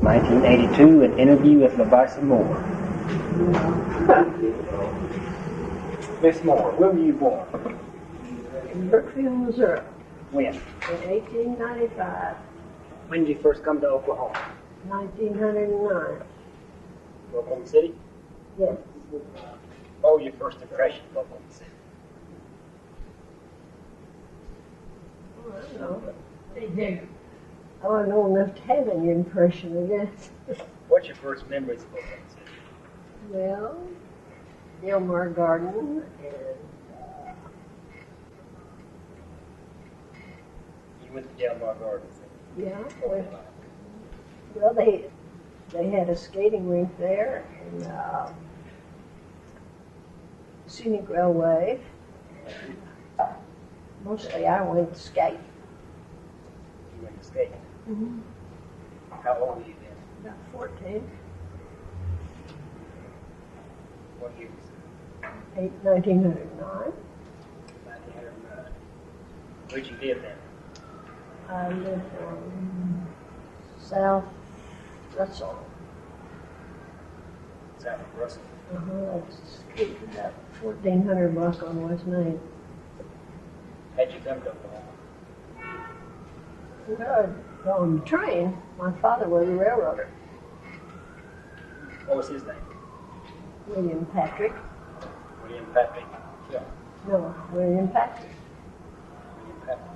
1982, an interview with Lovissa Moore. Miss Moore, when were you born? In Brookfield, Missouri. When? In 1895. When did you first come to Oklahoma? 1909. Oklahoma City? Yes. What was your first impression of Oklahoma City? Well, I don't know. I wasn't old enough to have any impression, I guess. What's your first memories of Oklahoma City? Well, Delmar Garden and You went to Delmar Gardens. yeah. Well, they had a skating rink there and scenic railway. Mostly I went to skate. You went to skate. Mm-hmm. How old were you then? About 14. What year was it? 1909. 1909. Where'd you live then? I lived on South Russell. South of Russell. That's about 1400 block on West Main. How'd you come to Oklahoma? Well, on the train, my father was a railroader. What was his name? William Patrick. William Patrick. Yeah. No, William Patrick. William Patrick.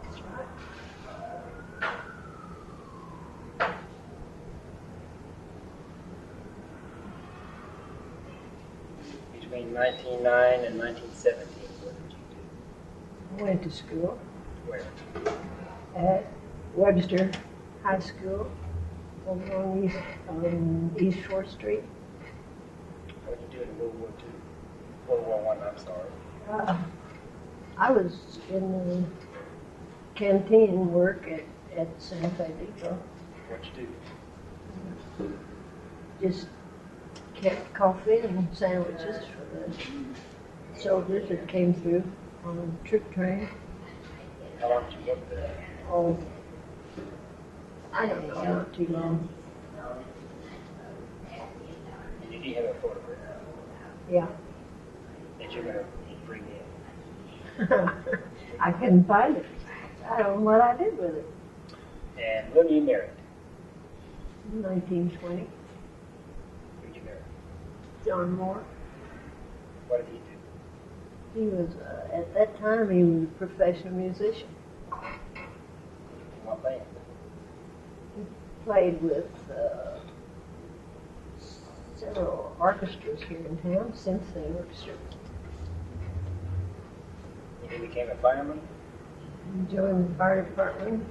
That's right. Between 1909 and 1917, what did you do? I went to school Where? at Webster High School over on East 4th Street. What did you do in World War II? World War I, I'm sorry. I was in the canteen work at Santa Fe Depot. What'd you do? Just kept coffee and sandwiches for the soldiers that came through on a troop train. How long did you work there? Oh, I don't know, not too long. Did you have a photograph Yeah. that you're going to bring in? I couldn't find it. I don't know what I did with it. And when were you married? 1920. Who'd you marry? John Moore. What did he do? He was, at that time, he was a professional musician. In what band? He played with several orchestras here in town, symphony orchestra. He became a fireman? He joined the fire department.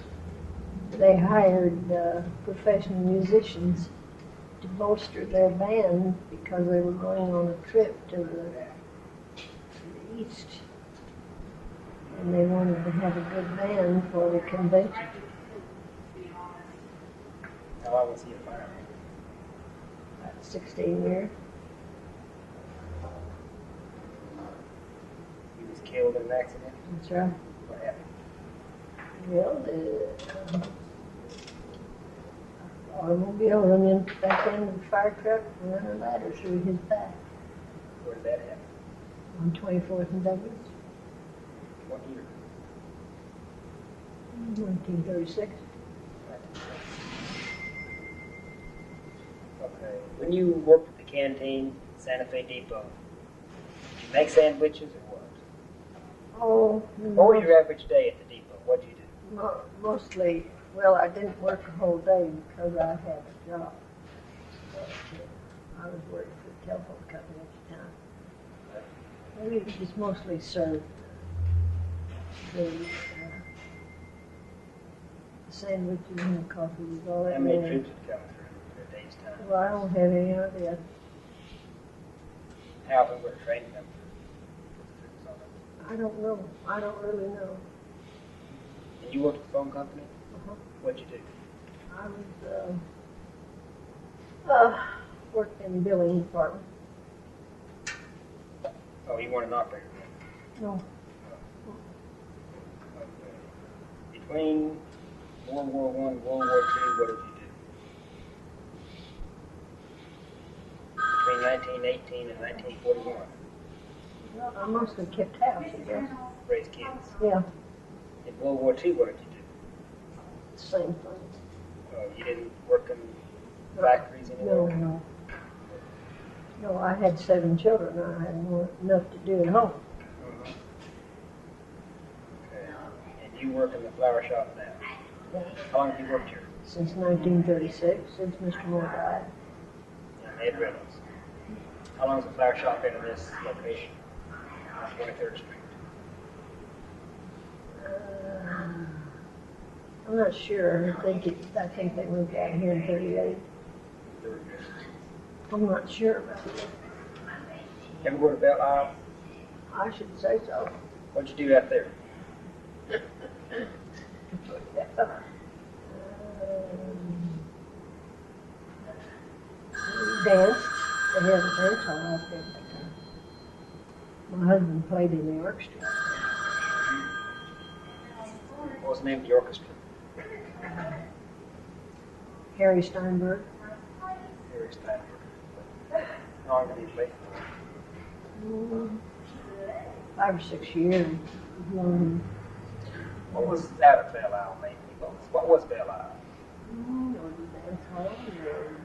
They hired professional musicians to bolster their band because they were going on a trip to the east. And they wanted to have a good band for the convention. How long was he a fireman? About 16 years. He was killed in an accident? That's right. What happened? Well, the automobile run in back into the fire truck and ran a ladder through his back Where did that happen? on 24th and Douglas, What year? 1936. Okay. When you worked at the canteen, Santa Fe Depot, did you make sandwiches or what? Oh, What was your average day at the depot? What did you do? mostly, well, I didn't work a whole day because I had a job. But, I was working for a telephone company at the time. We just mostly served the sandwiches and the coffee. Was all that How many really. troops had come through in a day's time? Well, I don't have any idea. How often would a train come through? I don't know. I don't really know. And you worked at the phone company? Uh-huh. What'd you do? I was worked in the billing department. Oh, you weren't an operator then? No. Okay. Between World War I and World War II, what did you do? 1918 and 1941. Well, I mostly kept house, I guess. Raised kids. Yeah, In World War II, what did you do? same thing. You didn't work in factories No, anymore? no. No, I had 7 children. I had enough to do at home. Mm-hmm. Okay. And you work in the flower shop now? Yeah. How long have you worked here? Since 1936, since Mr. Moore died. And Ed Reynolds. How long has the flower shop been in this location? On 23rd Street. I'm not sure. I think they moved out here in 38. I'm not sure about it. Ever go to Belle Isle? I should say so. What'd you do out there? We danced. They had a dance hall out there at that time. My husband played in the orchestra. What was the name of the orchestra? Harry Steinberg. Harry Steinberg. How long did he play for? 5 or 6 years. What was out at Belle Isle mainly? What was Belle Isle? Dance hall,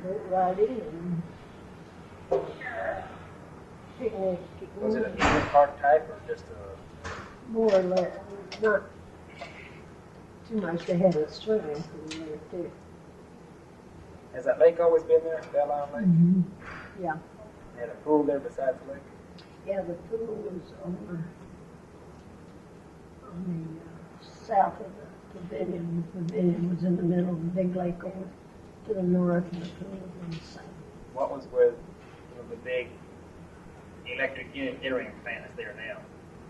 boat riding, and picnic. Was it an amusement park type or just a... More or less, not too much. They had a swimming pool there too. Has that lake always been there, Belle Isle Lake? Mm-hmm. Yeah. They had a pool there besides the lake? Yeah, the pool was over on the south of the pavilion. The pavilion was in the middle of the big lake over to the north, and the pool was on the south. What was with the big electric generating plant that's there now?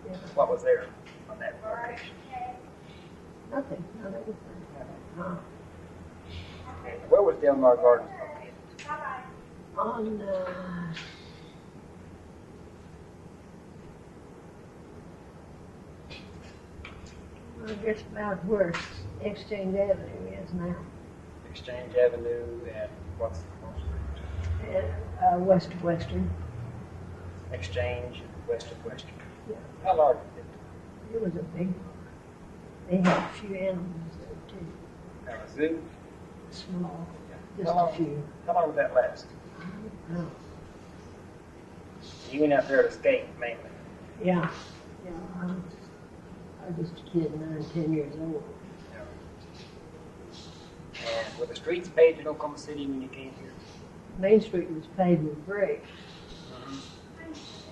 Yeah. What was there on that location? Nothing. Okay. Where was Del Mar Gardens located? On I guess about where Exchange Avenue is now. Exchange Avenue and what's the most? And west of Western. Exchange and west of Western. Yeah. How large was it? It was a big one. They had a few animals there too. Now a zoo? Small. How Just long, a few. how long did that last? No. You went out there to skate mainly. Yeah. Yeah. I was just a kid, 9, 10 years old. And were the streets paved in Oklahoma City when you came here? Main Street was paved with brick.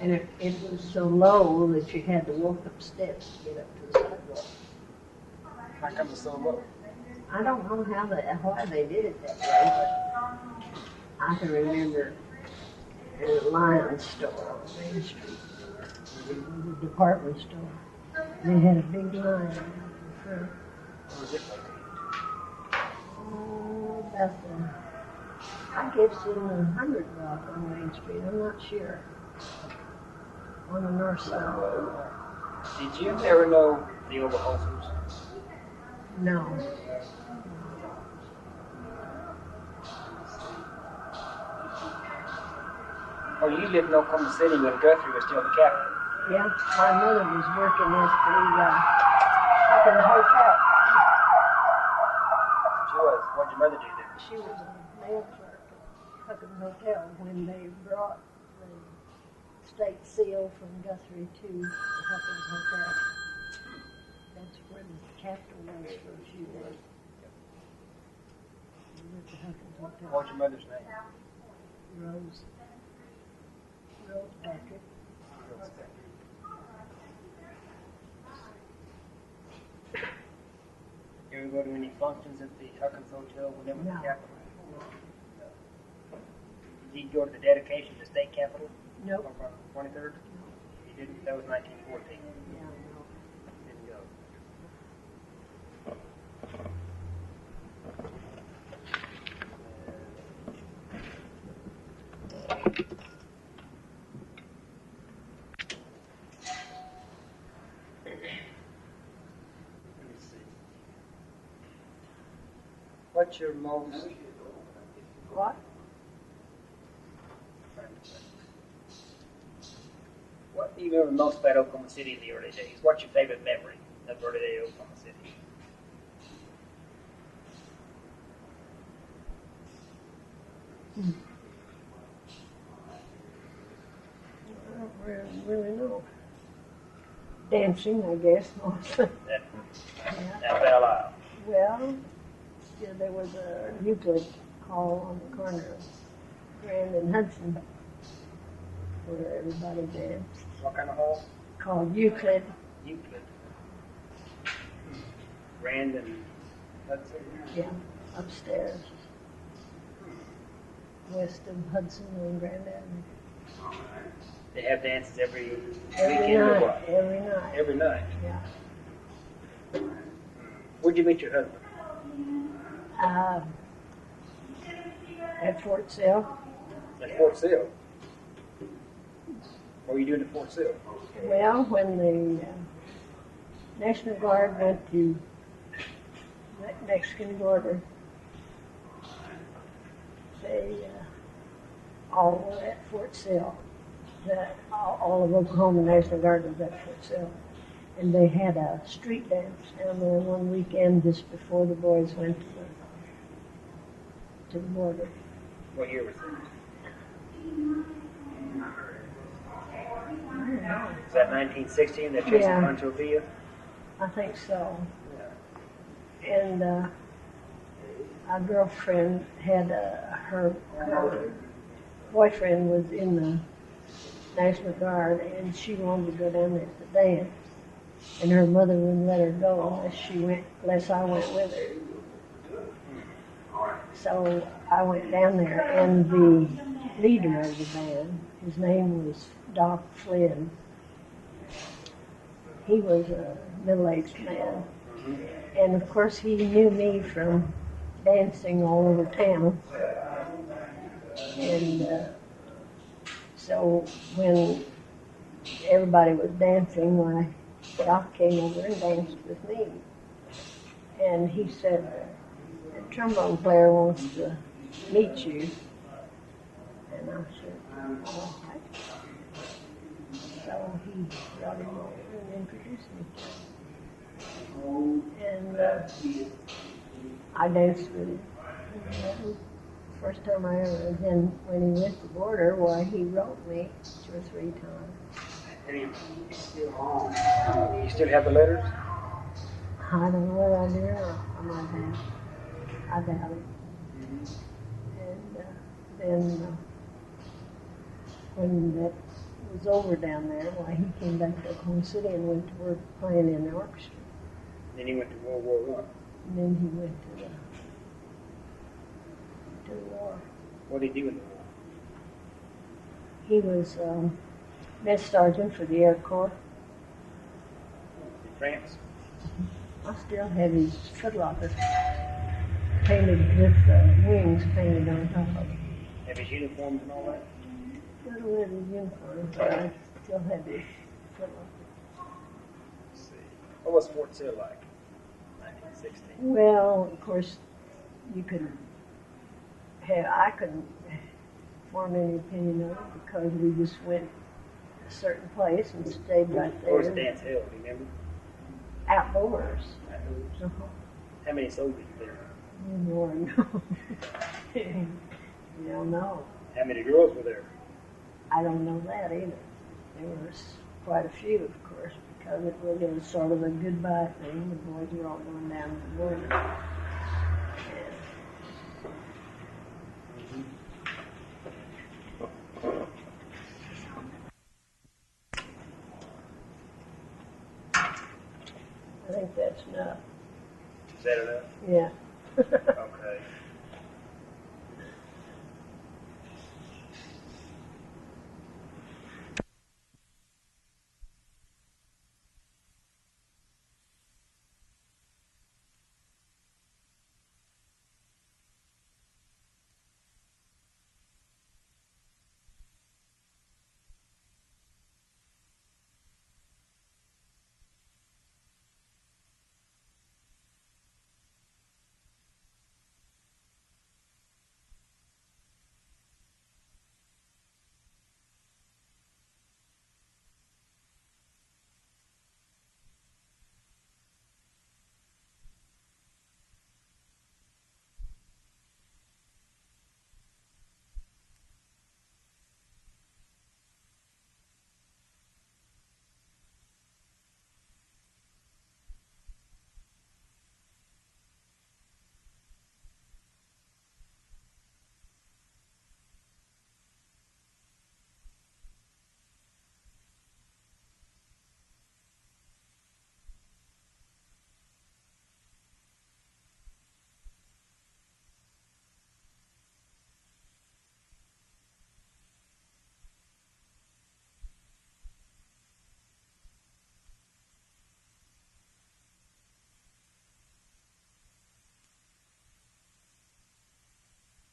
And it was so low that you had to walk up steps to get up to the sidewalk. How come it's so low? I don't know why they did it that way, but I can remember a Lion store on Main Street. It was a department store. They had a big line in front. Where was it located? Oh, about I guess in the 100 block on Main Street. I'm not sure. On the north side. Did you ever know the Oberholzers? No. Oh, you lived in Oklahoma City when Guthrie was still the capital. Yeah, my mother was working at the Hawkins Hotel. She was. What did your mother do there? She was a mail clerk at Hawkins Hotel when they brought the state seal from Guthrie to the Hawkins Hotel. That's where the capital was, where she was. She was at the Hawkins Hotel. What was your mother's name? Rose Patrick. You ever go to any functions at the Hawkins Hotel when they were No. the capital? Did you go to the dedication to state capitol? Nope. On 23rd? You didn't? That was 1914. Yeah, no. Didn't go. What's your most... What? What do you remember most about Oklahoma City in the early days? What's your favorite memory of early day Oklahoma City? I don't really know. Dancing, I guess, mostly. Now, Belle Isle. Well, yeah, there was a Euclid hall on the corner of Grand and Hudson where everybody danced. What kind of hall? Called Euclid. Euclid. Grand and Hudson? Yeah, upstairs. West of Hudson on Grand Avenue. They have dances every Every weekend or night. what? Every night. Every night. Yeah. Where'd you meet your husband? At Fort Sill. At Fort Sill. What were you doing at Fort Sill? Well, when the National Guard went to Mexican border, they all were at Fort Sill. All of Oklahoma National Guard was at Fort Sill. And they had a street dance down there one weekend just before the boys went to the border. What year was that? Was that 1916 that chased Yeah. Pancho Villa? I think so. And our girlfriend had her boyfriend was in the National Guard, and she wanted to go down there to dance. And her mother wouldn't let her go unless I went with her. So I went down there, and the leader of the band, his name was Doc Flynn. He was a middle-aged man. And of course he knew me from dancing all over town. And so when everybody was dancing, why, Doc came over and danced with me. And he said, the trombone player wants to meet you. And I said, all right. So he brought him over and introduced me to him. And I danced with him. And that was the first time I ever. And then when he went to the border, why, he wrote me 2 or 3 times. And you still have the letters? I don't know whether I do or not. I might have. I doubt it. And then when that was over down there, why, he came back to Oklahoma City and went to work playing in the orchestra. Then he went to World War I. And then he went to the war. What did he do in the war? He was mess sergeant for the Air Corps. In France? I still have his footlocker painted with wings painted on top of it. Have his uniforms and all that? I don't have his uniform, but I still have his footlocker. Let's see. What was Fort Sill like? 1916. Well, of course, I couldn't form any opinion of it because we just went a certain place and stayed right Where was there. Dance Hill, do you remember? Outdoors. Outdoors. Uh-huh. How many soldiers were there? Lord, no. You don't know. How many girls were there? I don't know that either. There was quite a few, of course, because it was sort of a goodbye thing. The boys were all going down to the border. I think that's enough. Is that enough? Yeah.